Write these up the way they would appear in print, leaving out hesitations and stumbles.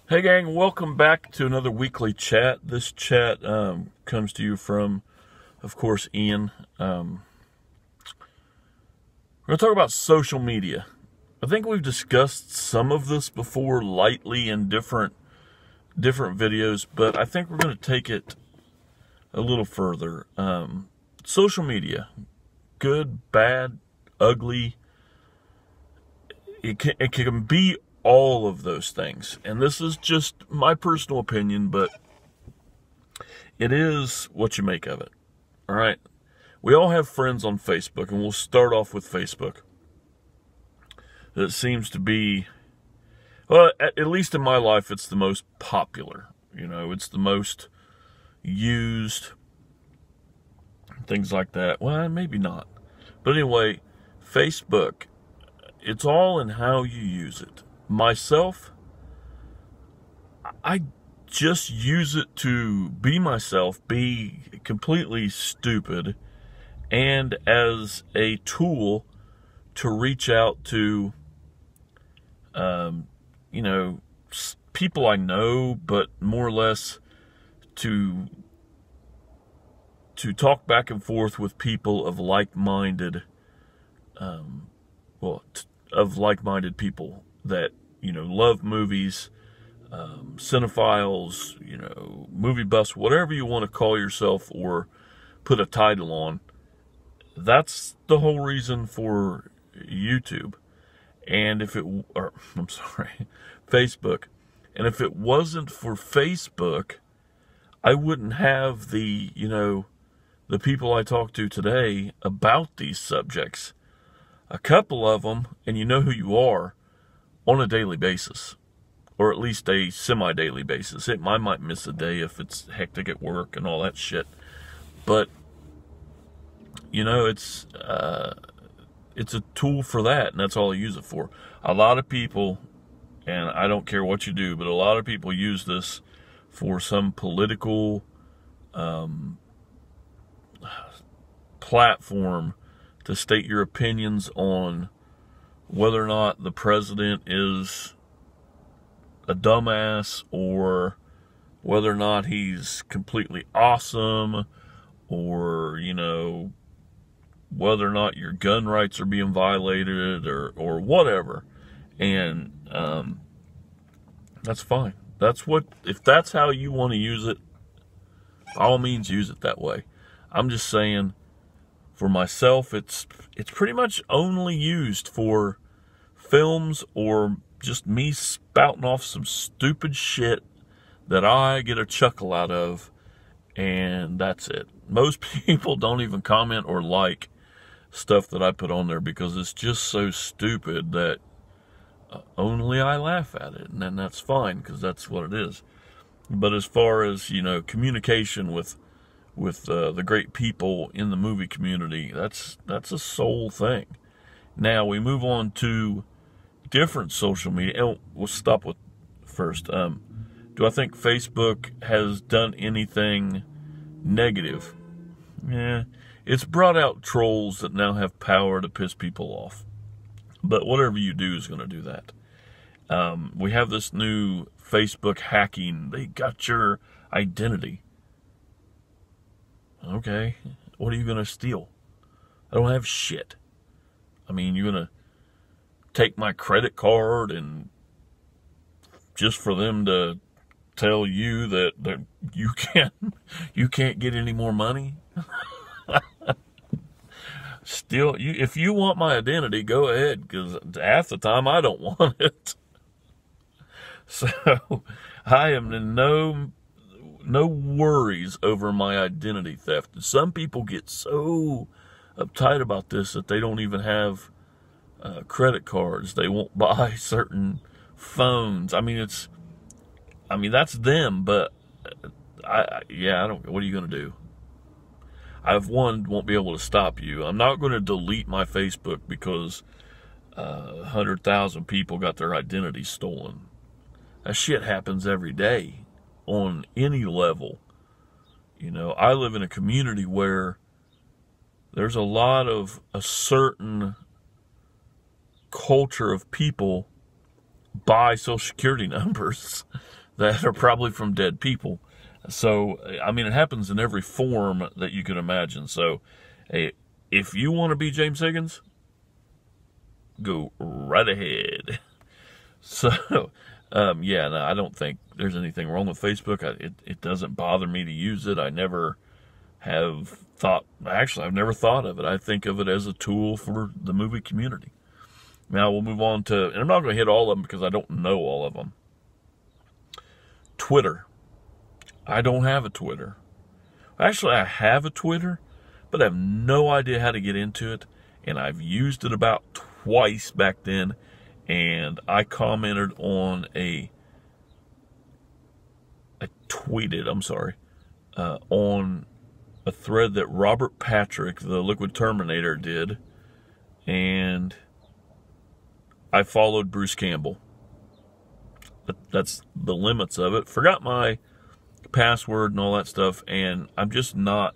Hey gang, welcome back to another weekly chat. This chat comes to you from, of course, Ian. We're going to talk about social media. I think we've discussed some of this before lightly in different videos, but I think we're going to take it a little further. Social media, good, bad, ugly, it can be all of those things. And this is just my personal opinion, but it is what you make of it. All right. We all have friends on Facebook, and we'll start off with Facebook. It seems to be, well, at least in my life, it's the most popular. You know, it's the most used, things like that. Well, maybe not. But anyway, Facebook, it's all in how you use it. Myself, I just use it to be myself, be completely stupid, and as a tool to reach out to, people I know, but more or less to talk back and forth with people of like-minded, of like-minded people that, love movies, cinephiles, movie buffs, whatever you want to call yourself or put a title on. That's the whole reason for YouTube. And Facebook. And if it wasn't for Facebook, I wouldn't have the people I talk to today about these subjects. A couple of them, and you know who you are, on a daily basis, or at least a semi-daily basis. I might miss a day if it's hectic at work and all that shit, but it's a tool for that, and that's all I use it for. A lot of people, and I don't care what you do, but a lot of people use this for some political platform to state your opinions on whether or not the president is a dumbass, or whether or not he's completely awesome, or, whether or not your gun rights are being violated, or whatever. And that's fine. If that's how you want to use it, by all means use it that way. I'm just saying, for myself, it's pretty much only used for films or just me spouting off some stupid shit that I get a chuckle out of, and that's it. Most people don't even comment or like stuff that I put on there because it's just so stupid that only I laugh at it, and then that's fine because that's what it is. But as far as, communication with the great people in the movie community, that's a soul thing. Now we move on to different social media, and we'll stop with first. Do I think Facebook has done anything negative? Yeah, it's brought out trolls that now have power to piss people off. But whatever you do is going to do that. We have this new Facebook hacking. They got your identity. Okay, what are you going to steal? I don't have shit. I mean, you're going to take my credit card and just for them to tell you that you can't get any more money? Still, if you want my identity, go ahead, because half the time I don't want it. So I am in no worries over my identity theft. Some people get so uptight about this that they don't even have credit cards. They won't buy certain phones. I mean, that's them, but I don't. What are you going to do? Won't be able to stop you. I'm not going to delete my Facebook because 100,000 people got their identity stolen. That shit happens every day on any level. I live in a community where there's a lot of a certain culture of people buy Social Security numbers. that are probably from dead people. So, I mean, it happens in every form that you can imagine. So, if you want to be James Higgins, go right ahead. So, yeah, no, I don't think there's anything wrong with Facebook. It doesn't bother me to use it. I never have thought, actually, I've never thought of it. I think of it as a tool for the movie community. Now we'll move on to, and I'm not going to hit all of them because I don't know all of them. Twitter. I don't have a Twitter. Actually, I have a Twitter, but I have no idea how to get into it. And I've used it about twice back then. And I commented on I tweeted, on a thread that Robert Patrick, the Liquid Terminator, did. And I followed Bruce Campbell. That's the limits of it. Forgot my password and all that stuff, and I'm just not,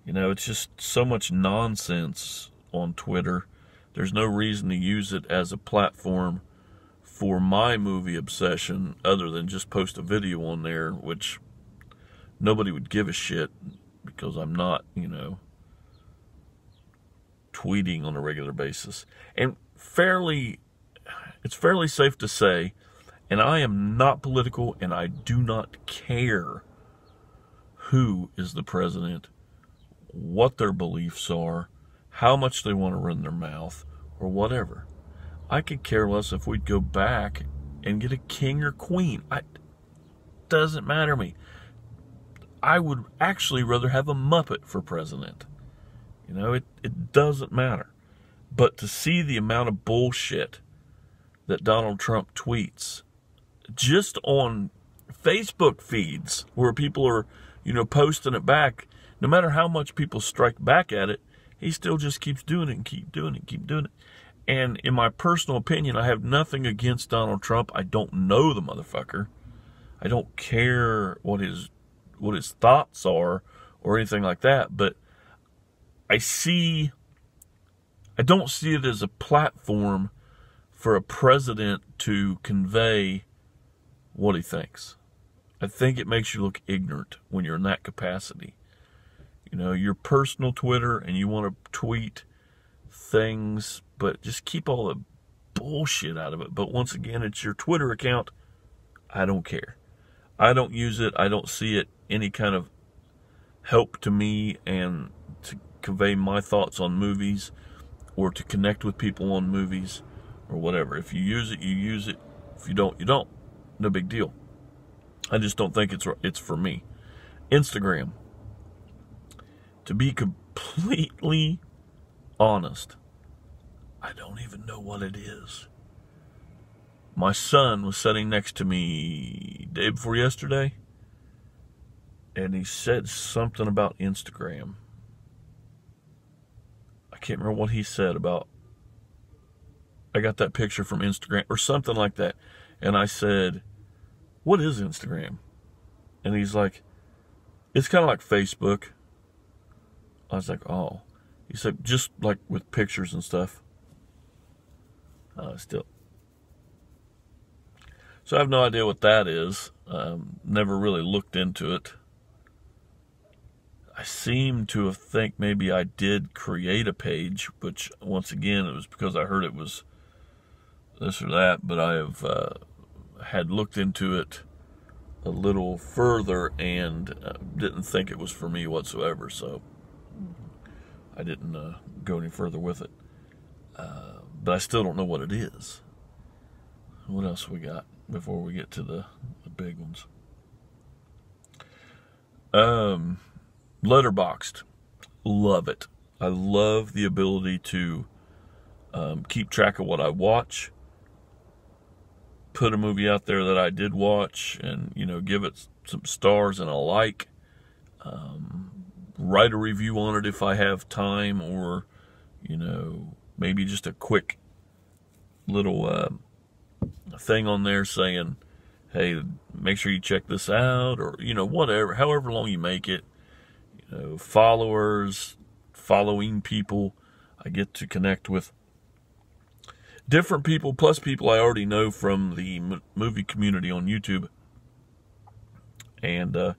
it's just so much nonsense on Twitter. There's no reason to use it as a platform for my movie obsession other than just post a video on there, which nobody would give a shit because I'm not, tweeting on a regular basis. And it's fairly safe to say, and I am not political, and I do not care who is the president, what their beliefs are, how much they want to run their mouth, or whatever. I could care less if we'd go back and get a king or queen. Doesn't matter to me. I would actually rather have a Muppet for president. It doesn't matter. But to see the amount of bullshit that Donald Trump tweets just on Facebook feeds where people are, posting it back, no matter how much people strike back at it, he still just keeps doing it and keep doing it and keep doing it. And in my personal opinion, I have nothing against Donald Trump. I don't know the motherfucker. I don't care what his thoughts are or anything like that, but I don't see it as a platform for a president to convey what he thinks. I think it makes you look ignorant when you're in that capacity. Your personal Twitter, and you want to tweet things, but just keep all the bullshit out of it. But once again, it's your Twitter account. I don't care. I don't use it. I don't see it any kind of help to me and to convey my thoughts on movies or to connect with people on movies or whatever. If you use it, you use it. If you don't, you don't. No big deal. I just don't think it's for me. Instagram. To be completely honest, I don't even know what it is. My son was sitting next to me day before yesterday, and he said something about Instagram. I can't remember what he said about, I got that picture from Instagram, or something like that. And I said, what is Instagram? And he's like, it's kind of like Facebook. I was like, oh. He said, just like with pictures and stuff. Still. So I have no idea what that is. Never really looked into it. I seem to think maybe I did create a page, which once again, it was because I heard it was this or that, but I have had looked into it a little further and didn't think it was for me whatsoever, so I didn't go any further with it. But I still don't know what it is. What else we got before we get to the big ones? Letterboxd. Love it. I love the ability to keep track of what I watch, put a movie out there that I did watch, and give it some stars and a like. Write a review on it if I have time, or maybe just a quick little thing on there saying, hey, make sure you check this out, or whatever, however long you make it. Following people I get to connect with. different people, plus people I already know from the movie community on YouTube, and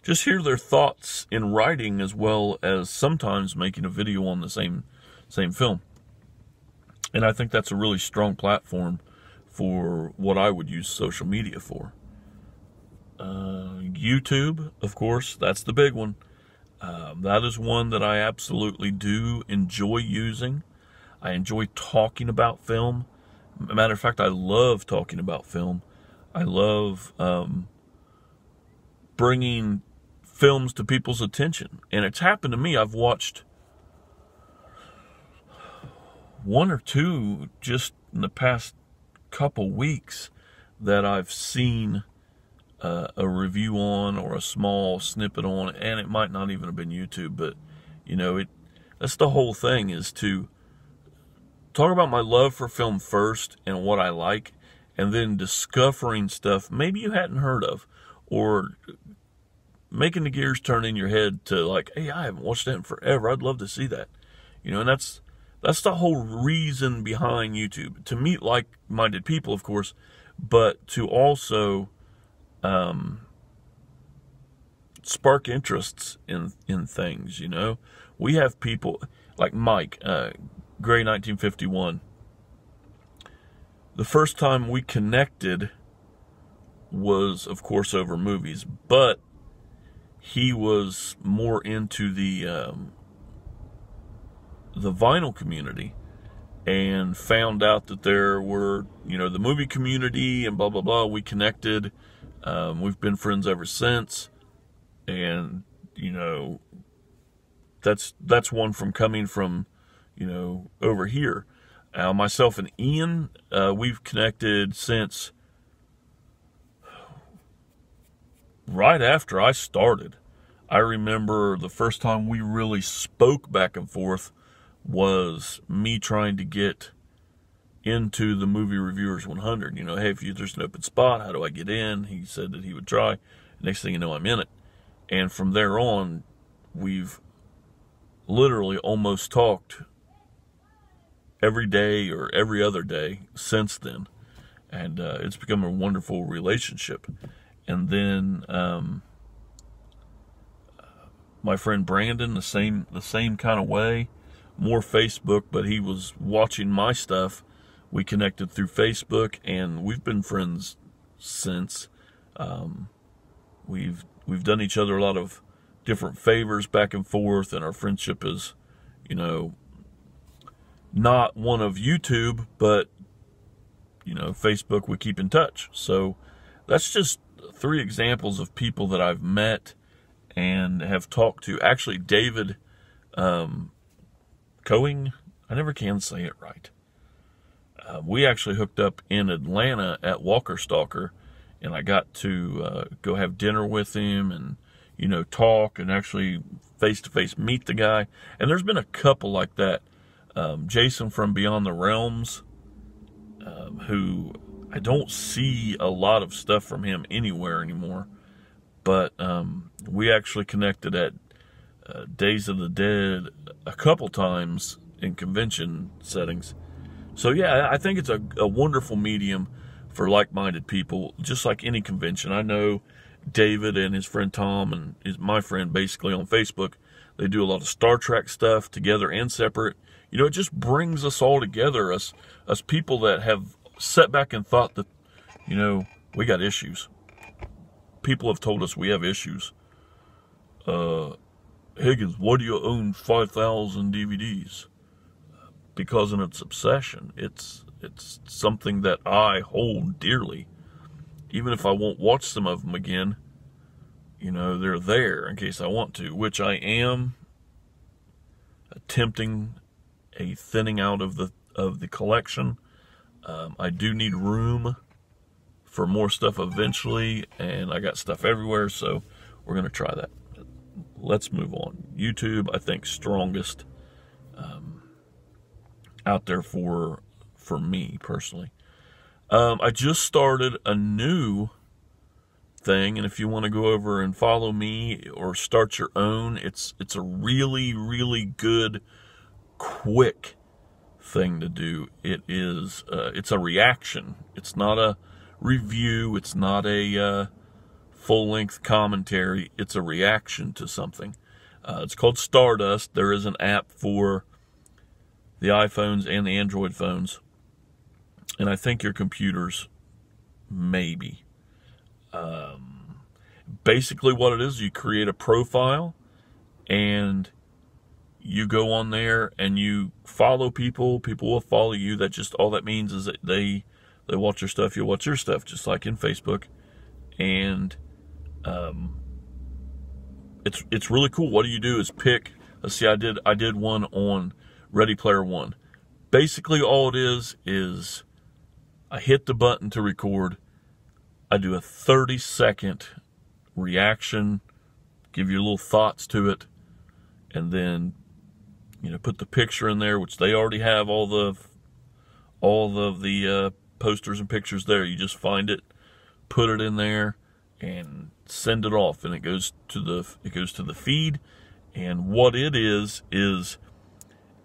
just hear their thoughts in writing, as well as sometimes making a video on the same film. And I think that's a really strong platform for what I would use social media for. YouTube, of course, that's the big one. That is one that I absolutely do enjoy using. I enjoy talking about film. Matter of fact, I love talking about film. I love bringing films to people's attention. And it's happened to me. I've watched one or two just in the past couple weeks that I've seen a review on, or a small snippet on, and it might not even have been YouTube, but you know, that's the whole thing, is to talk about my love for film first and what I like, and then discovering stuff maybe you hadn't heard of, or making the gears turn in your head to like, hey, I haven't watched that in forever, I'd love to see that. You know, and that's the whole reason behind YouTube, to meet like-minded people, of course, but to also spark interests in things. You know, we have people like Mike Gray 1951. The first time we connected was, of course, over movies, but he was more into the vinyl community, and found out that there were, you know, the movie community and blah blah blah. We connected. We've been friends ever since, and you know, that's one from coming from, you know, over here. Myself and Ian, we've connected since right after I started. I remember the first time we really spoke back and forth was me trying to get into the Movie Reviewers 100. You know, hey, if there's an open spot, how do I get in? He said that he would try. Next thing you know, I'm in it. And from there on, we've literally almost talked every day or every other day since then. And it's become a wonderful relationship. And then my friend Brandon, the same kind of way. More Facebook, but he was watching my stuff. We connected through Facebook, and we've been friends since. We've done each other a lot of different favors back and forth, and our friendship is, you know, not one of YouTube, but, you know, Facebook, we keep in touch. So that's just 3 examples of people that I've met and have talked to. Actually, David Coing, I never can say it right. We actually hooked up in Atlanta at Walker Stalker, and I got to go have dinner with him and, you know, talk and actually face-to-face meet the guy. And there's been a couple like that. Jason from Beyond the Realms, who I don't see a lot of stuff from him anywhere anymore. But we actually connected at Days of the Dead a couple times in convention settings. So yeah, I think it's a wonderful medium for like-minded people, just like any convention. I know David and his friend Tom, and is my friend basically on Facebook, they do a lot of Star Trek stuff together and separate. You know, it just brings us all together, us people that have sat back and thought that, you know, we got issues. People have told us we have issues. Higgins, why do you own 5,000 DVDs? Because in its obsession, it's something that I hold dearly. Even if I won't watch some of them again, you know, they're there in case I want to, which I am attempting a thinning out of the collection. I do need room for more stuff eventually, and I got stuff everywhere, so we're going to try that. Let's move on. YouTube, I think, strongest out there for me personally. I just started a new thing, and if you want to go over and follow me or start your own, it's a really, really good, quick thing to do. It's a reaction. It's not a review. It's not a full-length commentary. It's a reaction to something. It's called Stardust. There is an app for the iPhones and the Android phones, and I think your computers, maybe. Basically what it is, you create a profile, and you go on there and you follow people. People will follow you. That just, all that means is that they watch your stuff, you watch your stuff, just like in Facebook. And it's really cool. What you do is pick. Let's see, I did one on Ready Player One. Basically, all it is I hit the button to record. I do a 30-second reaction, give you little thoughts to it, and then put the picture in there, which they already have all of the posters and pictures there. You just find it, put it in there, and send it off, and it goes to the feed. And what it is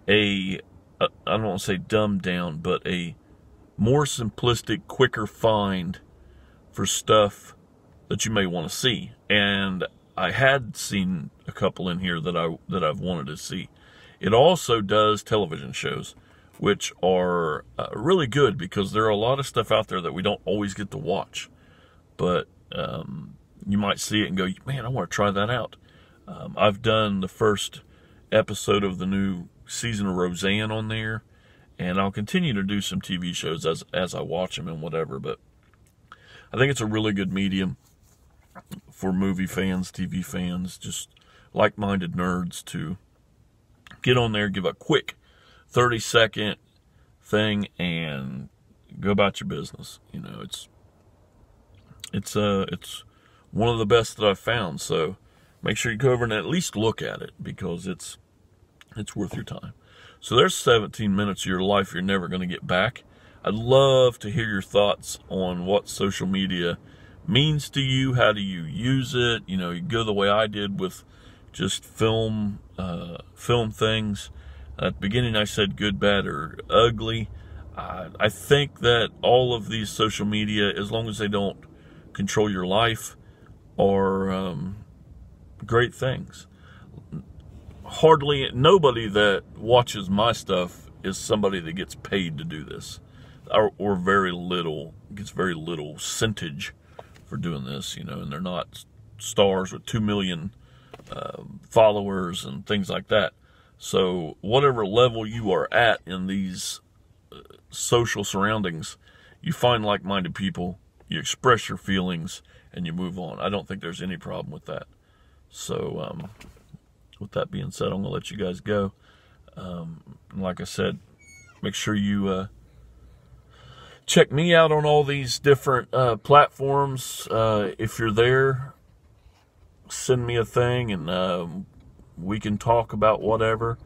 I don't want to say dumbed down, but a more simplistic, quicker find for stuff that you may want to see. And I had seen a couple in here that I've wanted to see. It also does television shows, which are really good, because there are a lot of stuff out there that we don't always get to watch. But you might see it and go, man, I want to try that out. I've done the first episode of the new season of Roseanne on there, and I'll continue to do some TV shows as I watch them and whatever. But I think it's a really good medium for movie fans, TV fans, just like-minded nerds to get on there, give a quick 30-second thing, and go about your business. It's one of the best that I've found. So make sure you go over and at least look at it, because it's worth your time. So there's 17 minutes of your life you're never going to get back. I'd love to hear your thoughts on what social media means to you. How do you use it? You go the way I did with just film things. At the beginning I said good, bad, or ugly. I think that all of these social media, as long as they don't control your life, are great things. Nobody that watches my stuff is somebody that gets paid to do this, or gets very little centage for doing this, and they're not stars with 2 million followers and things like that. So whatever level you are at in these social surroundings, you find like-minded people, you express your feelings, and you move on. I don't think there's any problem with that. So with that being said, I'm going to let you guys go. Like I said, make sure you check me out on all these different platforms. If you're there, send me a thing, and we can talk about whatever,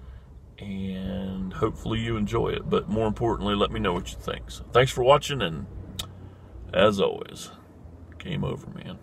and hopefully you enjoy it. But more importantly, let me know what you think. So thanks for watching, and as always, game over, man.